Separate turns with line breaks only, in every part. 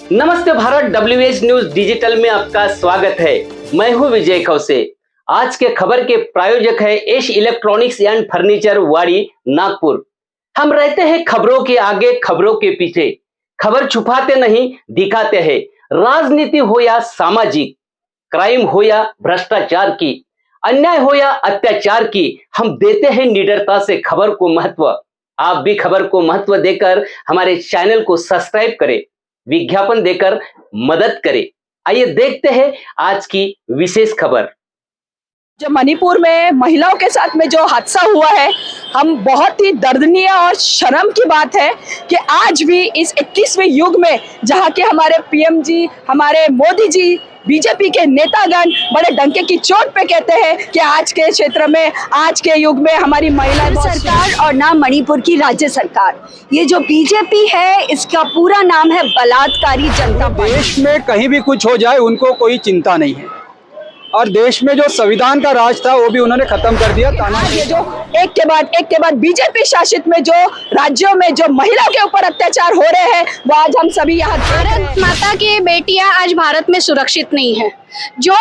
नमस्ते Bharat, WH news digital में आपका स्वागत है। मैं हूं विजय खौसे। आज के खबर के प्रायोजक है एश इलेक्ट्रॉनिक्स एंड फर्नीचर, वाड़ी, नागपुर। हम रहते हैं खबरों के आगे, खबरों के पीछे। खबर छुपाते नहीं, दिखाते हैं। राजनीति हो या सामाजिक, क्राइम हो या भ्रष्टाचार की, अन्याय हो या अत्याचार की, हम देते हैं निडरता से खबर को महत्व। आप भी खबर को महत्व देकर हमारे चैनल को सब्सक्राइब करें, विज्ञापन देकर मदद करें। आइए देखते हैं आज की विशेष खबर।
जो मणिपुर में महिलाओं के साथ में जो हादसा हुआ है, हम बहुत ही दर्दनीय और शर्म की बात है कि आज भी इस 21वें युग में जहां के हमारे पीएम जी, हमारे मोदी जी, बीजेपी के नेतागण बड़े डंके की चोट पे कहते हैं कि आज के क्षेत्र में, आज के युग में हमारी महिला
सरकार और ना मणिपुर की राज्य सरकार, ये जो बीजेपी है इसका पूरा नाम है बलात्कारी जनता पार्टी।
देश में कहीं भी कुछ हो जाए उनको कोई चिंता नहीं है, और देश में जो संविधान का राज था वो भी उन्होंने खत्म कर दिया।
आज ये जो एक के बाद बीजेपी शासित में जो राज्यों में जो महिलाओं के ऊपर अत्याचार हो रहे हैं, वो आज हम सभी यहाँ
भारत माता की बेटियां आज भारत में सुरक्षित नहीं है। जो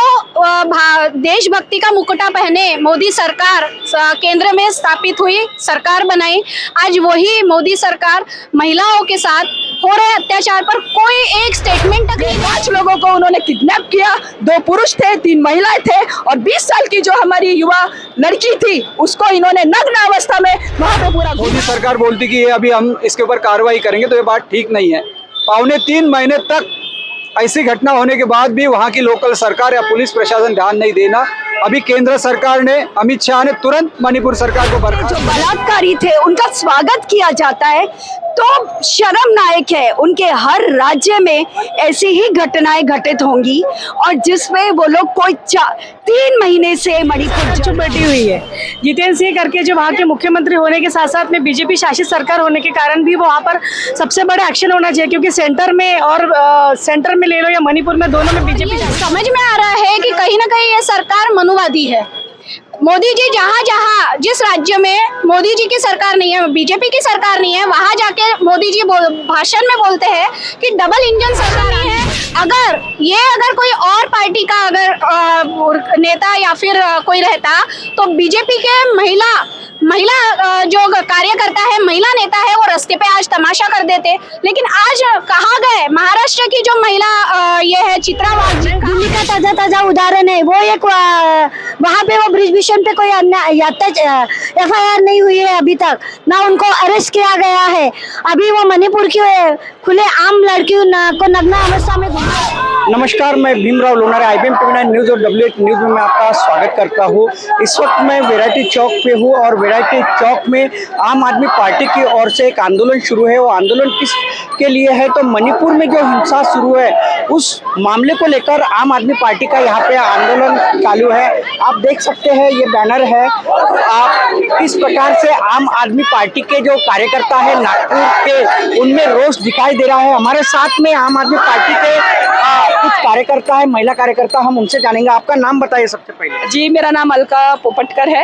देशभक्ति का मुकुटा पहने मोदी सरकार केंद्र में स्थापित हुई, सरकार बनाई, आज वही मोदी सरकार महिलाओं के साथ हो रहे अत्याचार पर कोई एक स्टेटमेंट तक नहीं।
5 लोगों को उन्होंने किडनैप किया, 2 पुरुष थे, 3 महिलाएं थे, और 20 साल की जो हमारी युवा लड़की थी उसको इन्होंने नग्न अवस्था में वहां पे पूरा।
मोदी सरकार बोलती कि ये अभी हम इसके ऊपर कार्रवाई करेंगे, तो ये बात ठीक नहीं है। 3.25 महीने तक ऐसी घटना होने के बाद भी वहाँ की लोकल सरकार या पुलिस प्रशासन ध्यान नहीं देना। अभी केंद्र सरकार ने, अमित शाह ने तुरंत मणिपुर सरकार को बर्खास्त।
जो बलात्कारी थे उनका स्वागत किया जाता है, तो शर्मनाक है। उनके हर राज्य में ऐसी ही घटनाएं घटित होंगी, और जिसमें वो लोग कोई 3 महीने से मणिपुर
चुप बैठी हुई है। जितेंद्र सिंह करके जो वहाँ के मुख्यमंत्री होने के साथ साथ में बीजेपी शासित सरकार होने के कारण भी वहाँ पर सबसे बड़ा एक्शन होना चाहिए, क्योंकि सेंटर में और सेंटर में ले लो या मणिपुर में, दोनों में बीजेपी।
समझ में आ रहा है कि कहीं ना कहीं ये सरकार मनुवादी है। मोदी जी जहाँ जिस राज्य में मोदी जी की सरकार नहीं है, बीजेपी की सरकार नहीं है, वहां जाके मोदी जी भाषण में बोलते हैं कि डबल इंजन सरकार है। अगर कोई और पार्टी का अगर नेता या फिर कोई रहता, तो बीजेपी के महिला जो कार्यकर्ता है, महिला नेता है, वो रास्ते पे आज तमाशा कर देते। लेकिन आज कहाँ गए? महाराष्ट्र की जो महिला ये है चित्रा वाघ,
दिल्ली का ताजा उदाहरण है। वो एक वहाँ पे वो ब्रिज भीषण पे कोई FIR नहीं हुई है अभी तक, ना उनको अरेस्ट किया गया है। अभी वो मणिपुर की खुले आम लड़कियों को नग्न अवस्था में घुमा।
नमस्कार, मैं Bhimrao Lonare, IBM TV9 news और WH न्यूज में मैं आपका स्वागत करता हूँ। इस वक्त मैं वैरायटी चौक पे हूँ, और वैरायटी चौक में आम आदमी पार्टी की ओर से एक आंदोलन शुरू है। वो आंदोलन किस के लिए है, तो मणिपुर में जो हिंसा शुरू है उस मामले को लेकर आम आदमी पार्टी का यहाँ पे आंदोलन चालू है। आप देख सकते हैं, ये बैनर है। आप इस प्रकार से आम आदमी पार्टी के जो कार्यकर्ता है नागपुर के, उनमें रोष दिखाई दे रहा है। हमारे साथ में आम आदमी पार्टी के कुछ कार्यकर्ता है, महिला कार्यकर्ता, हम उनसे जानेंगे। आपका नाम बताइए सबसे पहले।
जी, मेरा नाम अलका पोपटकर है,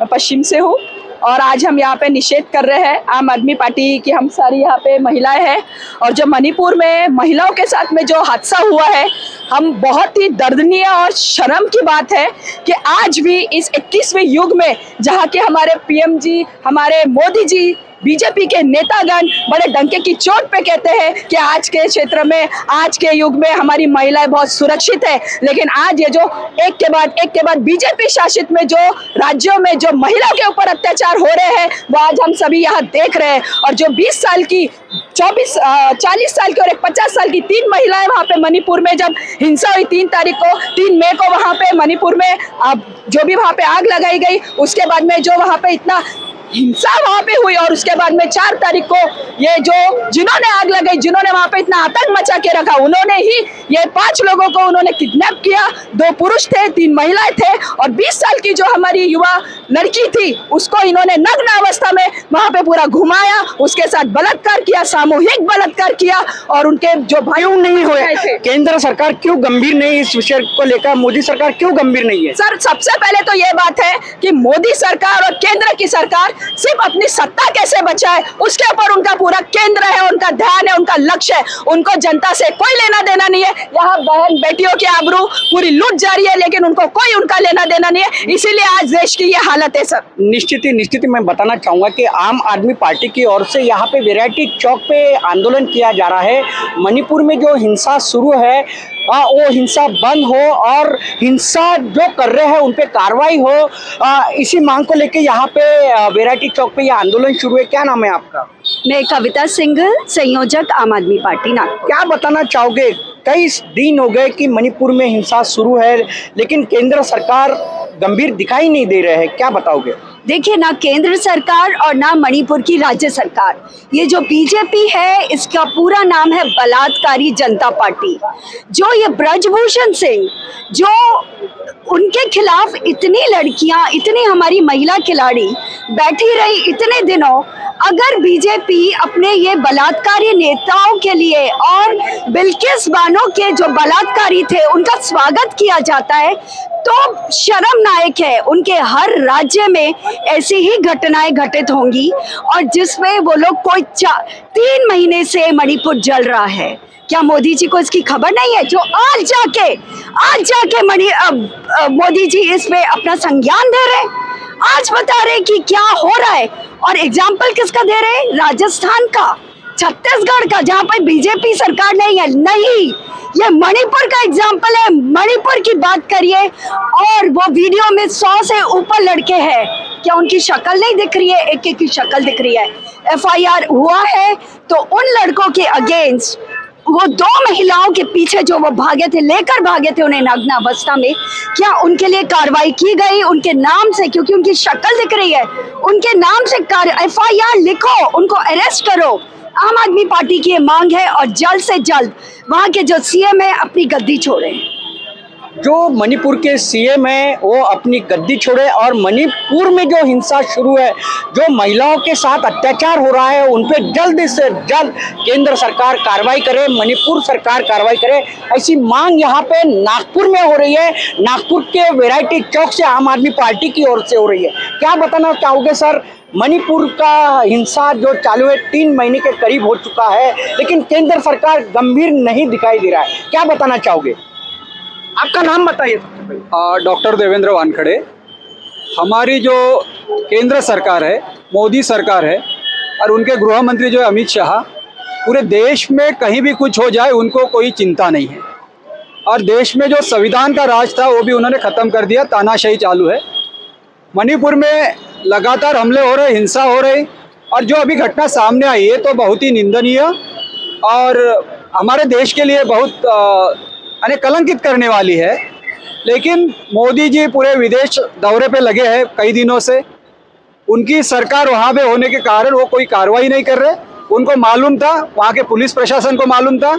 मैं पश्चिम से हूँ, और आज हम यहाँ पे निषेध कर रहे हैं। आम आदमी पार्टी की हम सारी यहाँ पे महिलाएं हैं, और जो मणिपुर में महिलाओं के साथ में जो हादसा हुआ है, हम बहुत ही दर्दनीय और शर्म की बात है कि आज भी इस 21वें युग में जहाँ के हमारे पीएम जी, हमारे मोदी जी, बीजेपी के नेतागण बड़े डंके की चोट पे कहते हैं कि आज के क्षेत्र में, आज के युग में हमारी महिलाएं बहुत सुरक्षित है। लेकिन आज ये जो एक के बाद बीजेपी शासित में जो राज्यों में जो महिलाओं के ऊपर अत्याचार हो रहे हैं, वो आज हम सभी यहाँ देख रहे हैं। और जो 20 साल की, 40 साल की और एक 50 साल की 3 महिलाएं वहाँ पे मणिपुर में जब हिंसा हुई 3 मई को वहाँ पे मणिपुर में जो भी वहाँ पे आग लगाई गई, उसके बाद में जो वहाँ पे इतना हिंसा वहाँ पे हुई, और उसके बाद में 4 तारीख को ये जो जिन्होंने आग लगाई, जिन्होंने वहाँ पे इतना आतंक मचा के रखा, उन्होंने ही ये 5 लोगों को उन्होंने किडनैप किया, 2 पुरुष थे, 3 महिलाएं थे, और 20 साल की जो हमारी युवा लड़की थी उसको इन्होंने नग्न अवस्था में वहाँ पे पूरा घुमाया, उसके साथ बलात्कार किया, सामूहिक बलात्कार किया, और उनके जो भाइयों नहीं हुए थे।
केंद्र सरकार क्यों गंभीर नहीं इस विषय को लेकर? मोदी सरकार क्यों गंभीर नहीं है?
सर, सबसे पहले तो ये बात है कि मोदी सरकार और केंद्र की सरकार सिर्फ अपनी सत्ता कैसे बचाए उसके ऊपर उनका पूरा केंद्र है, उनका ध्यान है, उनका लक्ष्य है। उनको जनता से कोई लेना देना नहीं है। यहाँ बहन बेटियों की आबरू पूरी लूट जा रही है, लेकिन उनको कोई उनका लेना देना नहीं है। इसीलिए आज देश की ये हालत है सर।
निश्चित ही मैं बताना चाहूँगा कि आम आदमी पार्टी की ओर से यहाँ पे वैरायटी चौक पे आंदोलन किया जा रहा है। मणिपुर में जो हिंसा शुरू है वो हिंसा बंद हो और हिंसा जो कर रहे हैं उन पे कार्रवाई हो, इसी मांग को लेके यहाँ पे वैरायटी चौक पे ये आंदोलन शुरू है। क्या नाम है आपका?
मैं कविता सिंघल, संयोजक आम आदमी पार्टी नागपुर।
क्या बताना चाहोगे? कई दिन हो गए कि मणिपुर में हिंसा शुरू है, लेकिन केंद्र सरकार गंभीर दिखाई नहीं दे रहे हैं। क्या बताओगे?
देखिए, ना केंद्र सरकार और ना मणिपुर की राज्य सरकार, ये जो बीजेपी है इसका पूरा नाम है बलात्कारी जनता पार्टी। जो ये ब्रजभूषण सिंह, जो उनके खिलाफ इतनी लड़कियां, इतनी हमारी महिला खिलाड़ी बैठी रही इतने दिनों, अगर बीजेपी अपने ये बलात्कारी नेताओं के लिए और बिल्किस बानो के जो बलात्कारी थे उनका स्वागत किया जाता है तो शर्मनाक है। उनके हर राज्य में ऐसी ही घटनाएं घटित होंगी और जिसमें वो लोग कोई 3 महीने से मणिपुर जल रहा है। क्या मोदी जी को इसकी खबर नहीं है? जो आज जाके मोदी जी इस पे अपना संज्ञान दे रहे, आज बता रहे कि क्या हो रहा है। और एग्जाम्पल किसका दे रहे? राजस्थान का, छत्तीसगढ़ का, जहाँ पर बीजेपी सरकार नहीं है। नहीं, ये मणिपुर का एग्जाम्पल है। मणिपुर की बात करिए और वो वीडियो में 100 से ऊपर लड़के हैं। क्या उनकी शक्ल नहीं दिख रही है? एक एक की शक्ल दिख रही है। FIR हुआ है तो उन लड़कों के अगेंस्ट, वो 2 महिलाओं के पीछे जो वो लेकर भागे थे उन्हें नग्न अवस्था में, क्या उनके लिए कार्रवाई की गई? उनके नाम से, क्योंकि उनकी शक्ल दिख रही है, उनके नाम से FIR लिखो, उनको अरेस्ट करो। आम आदमी पार्टी की ये मांग है और जल्द से जल्द वहाँ के जो CM है अपनी गद्दी छोड़े।
जो मणिपुर के CM है वो अपनी गद्दी छोड़े और मणिपुर में जो हिंसा शुरू है, जो महिलाओं के साथ अत्याचार हो रहा है, उन पे जल्द से जल्द केंद्र सरकार कार्रवाई करे, मणिपुर सरकार कार्रवाई करे, ऐसी मांग यहाँ पे नागपुर में हो रही है। नागपुर के वैरायटी चौक से आम आदमी पार्टी की ओर से हो रही है। क्या बताना चाहोगे सर? मणिपुर का हिंसा जो चालू है 3 महीने के करीब हो चुका है, लेकिन केंद्र सरकार गंभीर नहीं दिखाई दे रहा है। क्या बताना चाहोगे? आपका नाम बताइए।
डॉक्टर देवेंद्र वानखड़े। हमारी जो केंद्र सरकार है, मोदी सरकार है, और उनके गृह मंत्री जो अमित शाह, पूरे देश में कहीं भी कुछ हो जाए उनको कोई चिंता नहीं है। और देश में जो संविधान का राज था वो भी उन्होंने ख़त्म कर दिया, तानाशाही चालू है। मणिपुर में लगातार हमले हो रहे, हिंसा हो रही, और जो अभी घटना सामने आई है तो बहुत ही निंदनीय और हमारे देश के लिए बहुत कलंकित करने वाली है। लेकिन मोदी जी पूरे विदेश दौरे पे लगे हैं कई दिनों से। उनकी सरकार वहाँ पे होने के कारण वो कोई कार्रवाई नहीं कर रहे। उनको मालूम था, वहाँ के पुलिस प्रशासन को मालूम था,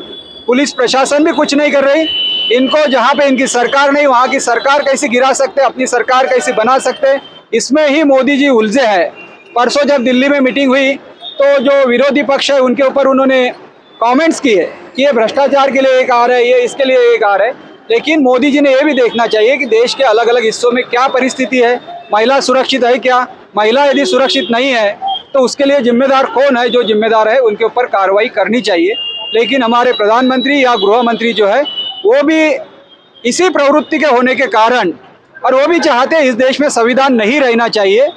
पुलिस प्रशासन भी कुछ नहीं कर रही। इनको जहाँ पे इनकी सरकार नहीं, वहाँ की सरकार कैसे गिरा सकते, अपनी सरकार कैसे बना सकते, इसमें ही मोदी जी उलझे हैं। परसों जब दिल्ली में मीटिंग हुई तो जो विरोधी पक्ष है उनके ऊपर उन्होंने कमेंट्स किए कि ये भ्रष्टाचार के लिए एक आ रहा है, ये इसके लिए एक आ रहा है। लेकिन मोदी जी ने ये भी देखना चाहिए कि देश के अलग अलग हिस्सों में क्या परिस्थिति है, महिला सुरक्षित है क्या, महिला यदि सुरक्षित नहीं है तो उसके लिए जिम्मेदार कौन है, जो जिम्मेदार है उनके ऊपर कार्रवाई करनी चाहिए। लेकिन हमारे प्रधानमंत्री या गृह मंत्री जो है वो भी इसी प्रवृत्ति के होने के कारण, और वो भी चाहते हैं इस देश में संविधान नहीं रहना चाहिए,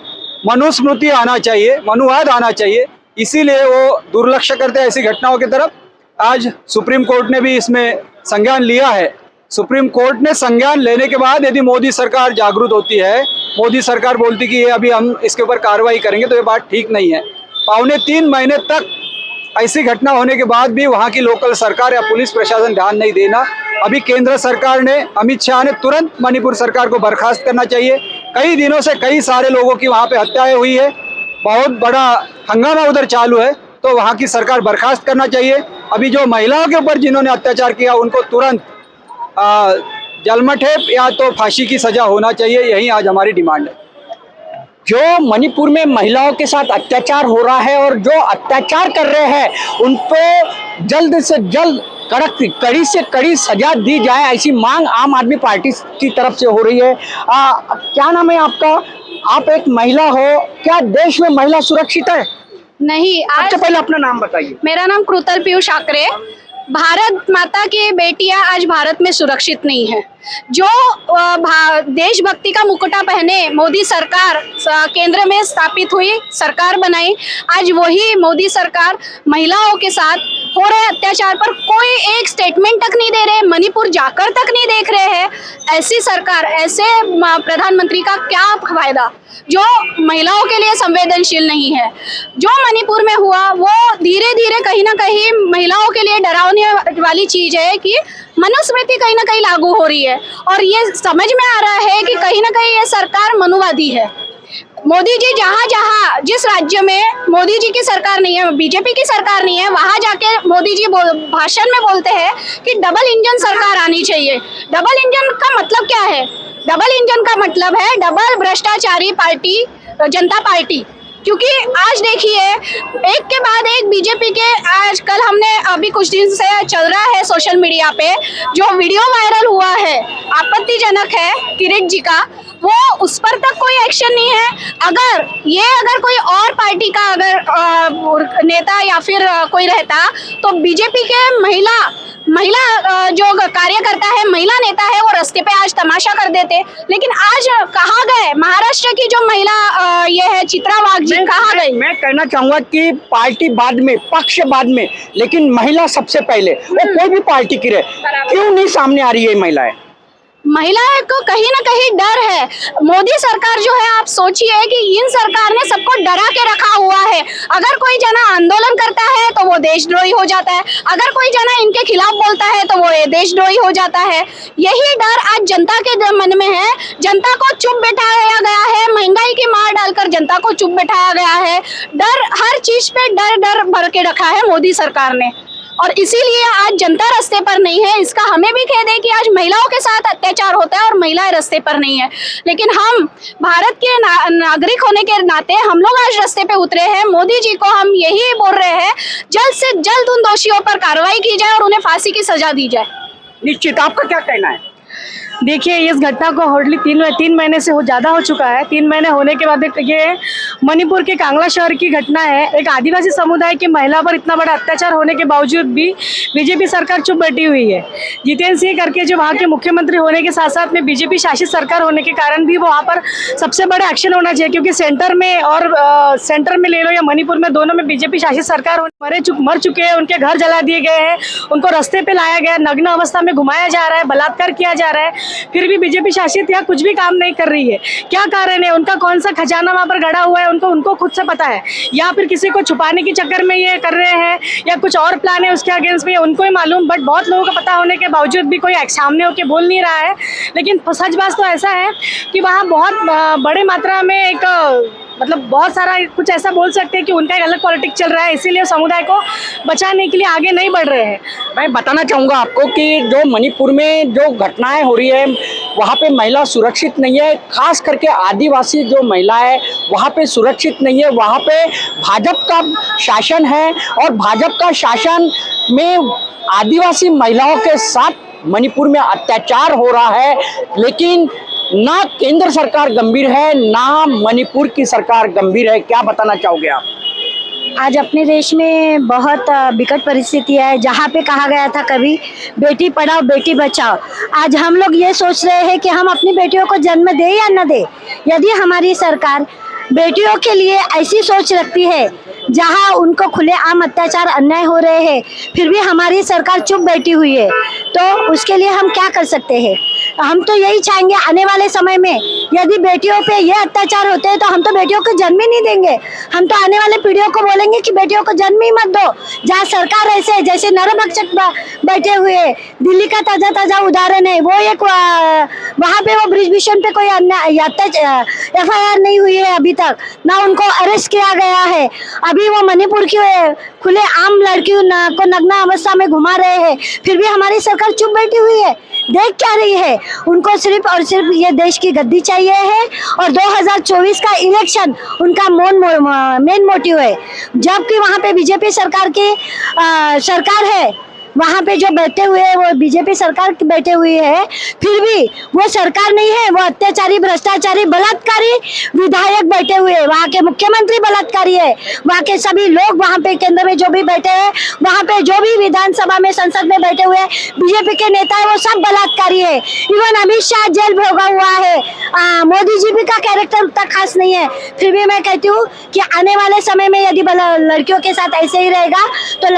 मनुस्मृति आना चाहिए, मनुवाद आना चाहिए, इसीलिए वो दुर्लक्ष करते हैं ऐसी घटनाओं की तरफ। आज सुप्रीम कोर्ट ने भी इसमें संज्ञान लिया है। सुप्रीम कोर्ट ने संज्ञान लेने के बाद यदि मोदी सरकार जागरूक होती है, मोदी सरकार बोलती कि ये अभी हम इसके ऊपर कार्रवाई करेंगे, तो ये बात ठीक नहीं है। 3.25 महीने तक ऐसी घटना होने के बाद भी वहाँ की लोकल सरकार या पुलिस प्रशासन ध्यान नहीं देना। अभी केंद्र सरकार ने, अमित शाह ने तुरंत मणिपुर सरकार को बर्खास्त करना चाहिए। कई दिनों से कई सारे लोगों की वहाँ पे हत्याएं हुई है, बहुत बड़ा हंगामा उधर चालू है, तो वहाँ की सरकार बर्खास्त करना चाहिए। अभी जो महिलाओं के ऊपर जिन्होंने अत्याचार किया उनको तुरंत जलमठेप या तो फांसी की सजा होना चाहिए। यही आज हमारी डिमांड है।
जो मणिपुर में महिलाओं के साथ अत्याचार हो रहा है और जो अत्याचार कर रहे हैं उन पे जल्द से जल्द कड़ी से कड़ी सजा दी जाए, ऐसी मांग आम आदमी पार्टी की तरफ से हो रही है। क्या नाम है आपका? आप एक महिला हो, क्या देश में महिला सुरक्षित है?
नहीं, आज
सबसे पहले अपना नाम बताइए।
मेरा नाम कृतल पीयूष आकरे। भारत माता की बेटियां आज भारत में सुरक्षित नहीं है। जो देशभक्ति का मुकुटा पहने मोदी सरकार केंद्र में स्थापित हुई, सरकार बनाई, आज वही मोदी सरकार महिलाओं के साथ हो रहे अत्याचार पर कोई एक स्टेटमेंट तक नहीं दे रहे, मणिपुर जाकर तक नहीं देख रहे हैं। ऐसी सरकार, ऐसे प्रधानमंत्री का क्या फायदा जो महिलाओं के लिए संवेदनशील नहीं है। जो मणिपुर में हुआ वो धीरे धीरे कहीं ना कहीं महिलाओं के लिए डरावने वाली चीज है कि मनुस्मृति कहीं ना कहीं लागू हो रही है और ये समझ में आ रहा है कि कहीं ना कहीं ये सरकार मनुवादी है। मोदी जी जहाँ जहाँ जिस राज्य में मोदी जी की सरकार नहीं है, बीजेपी की सरकार नहीं है, वहां जाके मोदी जी भाषण में बोलते हैं कि डबल इंजन सरकार आनी चाहिए। डबल इंजन का मतलब क्या है? डबल इंजन का मतलब है डबल भ्रष्टाचारी पार्टी, जनता पार्टी। क्योंकि आज देखिए एक के बाद एक बीजेपी के, आजकल हमने अभी कुछ दिन से चल रहा है सोशल मीडिया पे जो वीडियो वायरल हुआ है, आपत्तिजनक है किरीट जी का, वो उस पर तक कोई एक्शन नहीं है। अगर कोई और पार्टी का अगर नेता या फिर कोई रहता तो बीजेपी के महिला जो कार्यकर्ता है, महिला नेता है, वो रास्ते पे आज तमाशा कर देते। लेकिन आज कहाँ गए महाराष्ट्र की जो महिला ये है चित्रा वाघ जी, कहाँ गई?
मैं कहना चाहूंगा कि पार्टी बाद में, पक्ष बाद में, लेकिन महिला सबसे पहले। वो कोई भी पार्टी की रहे, क्यों नहीं सामने आ रही है महिलाएं?
महिलाएं को कहीं ना कहीं डर है। मोदी सरकार जो है, आप सोचिए कि इन सरकार ने सबको डरा के रखा हुआ है। अगर कोई जना आंदोलन करता है तो वो देशद्रोही हो जाता है, अगर कोई जना इनके खिलाफ बोलता है तो वो देशद्रोही हो जाता है। यही डर आज जनता के मन में है। जनता को चुप बैठाया गया है, महंगाई की मार डालकर जनता को चुप बैठाया गया है। डर, हर चीज पे डर भर के रखा है मोदी सरकार ने, और इसीलिए आज जनता रास्ते पर नहीं है। इसका हमें भी खेद है कि आज महिलाओं के साथ अत्याचार होता है और महिलाएं रास्ते पर नहीं है। लेकिन हम भारत के नागरिक होने के नाते हम लोग आज रास्ते पे उतरे हैं। मोदी जी को हम यही बोल रहे हैं, जल्द से जल्द उन दोषियों पर कार्रवाई की जाए और उन्हें फांसी की सजा दी जाए।
निश्चित, आपका क्या कहना है?
देखिए, इस घटना को हार्डली 3 महीने से ज़्यादा हो चुका है। 3 महीने होने के बाद ये मणिपुर के कांगला शहर की घटना है। एक आदिवासी समुदाय की महिला पर इतना बड़ा अत्याचार होने के बावजूद भी बीजेपी सरकार चुप बैठी हुई है। जितेंद्र सिंह करके जो वहाँ के मुख्यमंत्री होने के साथ साथ में बीजेपी शासित सरकार होने के कारण भी वहाँ पर सबसे बड़ा एक्शन होना चाहिए, क्योंकि सेंटर में ले लो या मणिपुर में, दोनों में बीजेपी शासित सरकार मर चुके हैं। उनके घर जला दिए गए हैं, उनको रास्ते पे लाया गया, नग्न अवस्था में घुमाया जा रहा है, बलात्कार किया जा रहा है। फिर भी बीजेपी शासित यहाँ कुछ भी काम नहीं कर रही है। क्या कारण है? उनका कौन सा खजाना वहाँ पर गड़ा हुआ है उनको खुद से पता है, या फिर किसी को छुपाने के चक्कर में ये कर रहे हैं, या कुछ और प्लान है उसके अगेंस्ट में, उनको ही मालूम। बट बहुत लोगों को पता होने के बावजूद भी कोई सामने होकर बोल नहीं रहा है। लेकिन सच बात तो ऐसा है कि वहाँ बहुत बड़े मात्रा में बहुत सारा कुछ ऐसा बोल सकते हैं कि उनका एक अलग पॉलिटिक्स चल रहा है, इसीलिए समुदाय को बचाने के लिए आगे नहीं बढ़ रहे हैं।
मैं बताना चाहूँगा आपको कि जो मणिपुर में जो घटनाएं हो रही है वहाँ पे महिला सुरक्षित नहीं है। खास करके आदिवासी जो महिला है वहाँ पे सुरक्षित नहीं है। वहाँ पे भाजपा का शासन है और भाजपा का शासन में आदिवासी महिलाओं के साथ मणिपुर में अत्याचार हो रहा है। लेकिन ना केंद्र सरकार गंभीर है, ना मणिपुर की सरकार गंभीर है। क्या बताना चाहोगे आप?
आज अपने देश में बहुत विकट परिस्थिति है। जहाँ पे कहा गया था कभी बेटी पढ़ाओ बेटी बचाओ, आज हम लोग ये सोच रहे हैं कि हम अपनी बेटियों को जन्म दे या न दे। यदि हमारी सरकार बेटियों के लिए ऐसी सोच रखती है जहाँ उनको खुलेआम अत्याचार अन्याय हो रहे हैं, फिर भी हमारी सरकार चुप बैठी हुई है, तो उसके लिए हम क्या कर सकते हैं? हम तो यही चाहेंगे आने वाले समय में यदि बेटियों पे ये अत्याचार होते हैं तो हम तो बेटियों को जन्म ही नहीं देंगे। हम तो आने वाले पीढ़ियों को बोलेंगे कि बेटियों को जन्म ही मत दो। जहाँ सरकार ऐसे जैसे नरभक्षक बैठे हुए, दिल्ली का ताजा उदाहरण है, वो एक वहाँ पे वो ब्रिज भीषण पे कोई FIR नहीं हुई है अभी तक, ना उनको अरेस्ट किया गया है। अभी वो मणिपुर की खुले आम लड़कियों को नग्न अवस्था में घुमा रहे हैं, फिर भी हमारी सरकार चुप बैठी हुई है। देख क्या रही है? उनको सिर्फ और सिर्फ ये देश की गद्दी चाहिए है और 2024 का इलेक्शन उनका मेन मोटिव है। जबकि वहाँ पे बीजेपी सरकार की सरकार है, वहाँ पे जो बैठे हुए हैं वो बीजेपी सरकार बैठे हुई है, फिर भी वो सरकार नहीं है, वो अत्याचारी, भ्रष्टाचारी, बलात्कारी विधायक बैठे हुए हैं। वहाँ के मुख्यमंत्री बलात्कारी है, वहाँ के सभी लोग वहाँ पे केंद्र में जो भी बैठे हैं, वहाँ पे जो भी विधानसभा में, संसद में बैठे हुए बीजेपी के नेता है, वो सब बलात्कारी है। इवन अमित शाह जेल भोगा हुआ है। मोदी जी भी का कैरेक्टर उतना खास नहीं है। फिर भी मैं कहती हूँ कि आने वाले समय में यदि लड़कियों के साथ ऐसे ही रहेगा तो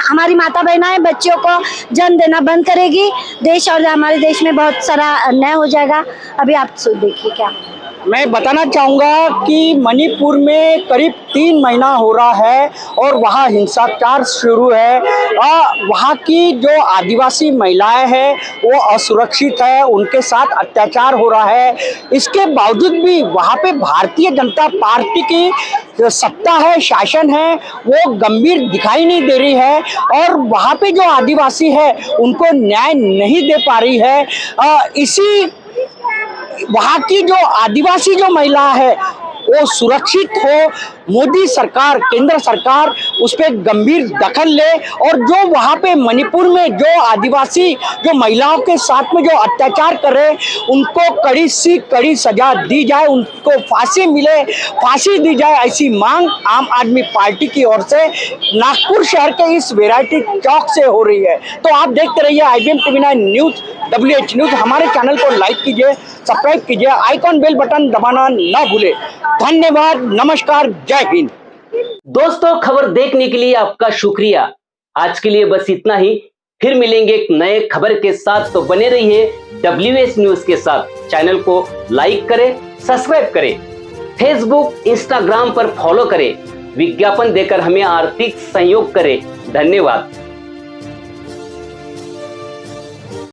हमारी माता बहनाएं बच्चियों को जन्म देना बंद करेगी, देश और हमारे देश में बहुत सारा अन्याय हो जाएगा। अभी आप देखिए क्या।
मैं बताना चाहूँगा कि मणिपुर में करीब 3 महीना हो रहा है और वहाँ हिंसाचार शुरू है। वहाँ की जो आदिवासी महिलाएं हैं वो असुरक्षित है, उनके साथ अत्याचार हो रहा है। इसके बावजूद भी वहाँ पे भारतीय जनता पार्टी की जो सत्ता है, शासन है, वो गंभीर दिखाई नहीं दे रही है और वहाँ पे जो आदिवासी है उनको न्याय नहीं दे पा रही है। इसी वहाँ की जो आदिवासी जो महिला है वो सुरक्षित हो, मोदी सरकार, केंद्र सरकार उस पर गंभीर दखल ले और जो वहाँ पे मणिपुर में जो आदिवासी जो महिलाओं के साथ में जो अत्याचार कर रहे उनको कड़ी से कड़ी सजा दी जाए, उनको फांसी मिले, फांसी दी जाए, ऐसी मांग आम आदमी पार्टी की ओर से नागपुर शहर के इस वैरायटी चौक से हो रही है। तो आप देखते रहिए IBM TV9 news, WH news. हमारे चैनल को लाइक कीजिए, सब्सक्राइब कीजिए, आइकॉन बेल बटन दबाना ना भूले। धन्यवाद, नमस्कार, जय हिंद।
दोस्तों, खबर देखने के लिए आपका शुक्रिया। आज के लिए बस इतना ही। फिर मिलेंगे एक नए खबर के साथ, तो बने रहिए WH न्यूज के साथ। चैनल को लाइक करें, सब्सक्राइब करें, फेसबुक, इंस्टाग्राम पर फॉलो करें, विज्ञापन देकर हमें आर्थिक सहयोग करें। धन्यवाद।